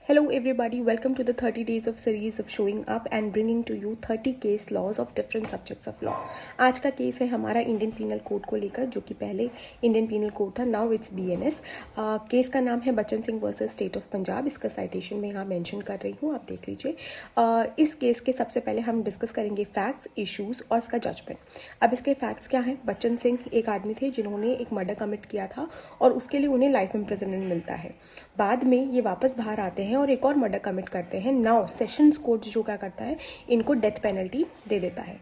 Hello everybody, welcome to the 30 days of series of showing up and bringing to you 30 case laws of different subjects of law। आज का case है हमारा Indian penal code को लेकर, जो कि पहले इंडियन पीनल कोड था, नाउ इट्स बीएनएस। केस का नाम है Bachchan Singh versus state of Punjab. इसका साइटेशन में यहाँ मेंशन कर रही हूँ, आप देख लीजिए। इस केस के सबसे पहले हम डिस्कस करेंगे फैक्ट्स, इश्यूज और इसका जजमेंट। अब इसके फैक्ट्स क्या हैं? बच्चन सिंह एक आदमी थे जिन्होंने एक मर्डर कमिट किया था और उसके लिए उन्हें लाइफ इम्प्रिजनमेंट मिलता है। बाद में ये वापस बाहर आते हैं और एक और मर्डर कमिट करते हैं। नाउ सेशंस कोर्ट जो क्या करता है, इनको डेथ पेनल्टी दे देता है।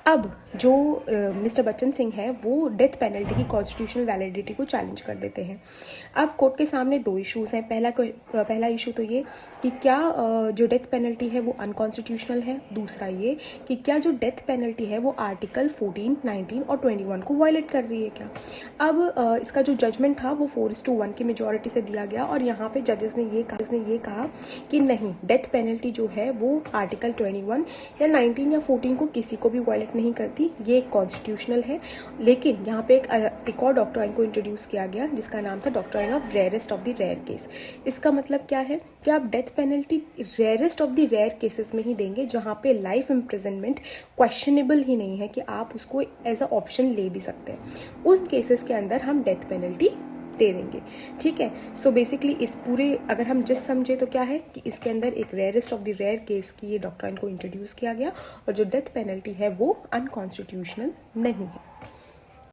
अब जो मिस्टर बच्चन सिंह है वो डेथ पेनल्टी की कॉन्स्टिट्यूशनल वैलिडिटी को चैलेंज कर देते हैं। अब कोर्ट के सामने दो इश्यूज हैं। पहला इशू तो ये कि क्या जो डेथ पेनल्टी है वो अनकॉन्स्टिट्यूशनल है। दूसरा ये कि क्या जो डेथ पेनल्टी है वो आर्टिकल 14, 19 और 21 को वायलेट कर रही है क्या। अब इसका जो जजमेंट था वो 4:1 की मेजॉरिटी से दिया गया और यहाँ पे जजेस ने ये कहा कि नहीं, डेथ पेनल्टी जो है वो आर्टिकल 21 या 19 या 14 को किसी को भी वायलेट नहीं करती, ये कॉन्स्टिट्यूशनल है। लेकिन यहाँ पे एक और डॉक्ट्राइन को इंट्रोड्यूस किया गया जिसका नाम था doctrine of rarest of the rare case. इसका मतलब क्या है कि आप death penalty rarest of the rare cases में ही देंगे, जहाँ पे लाइफ इम्प्रिजनमेंट क्वेश्चनेबल ही नहीं है कि आप उसको एज अ ऑप्शन ले भी सकते हैं। उन केसेस के अंदर हम डेथ पेनल्टी दे देंगे, ठीक है। सो बेसिकली इस पूरे अगर हम जस्ट समझे तो क्या है कि इसके अंदर एक rarest of the rare case की ये डॉक्ट्राइन को इंट्रोड्यूस किया गया और जो डेथ पेनल्टी है वो अनकॉन्स्टिट्यूशनल नहीं है।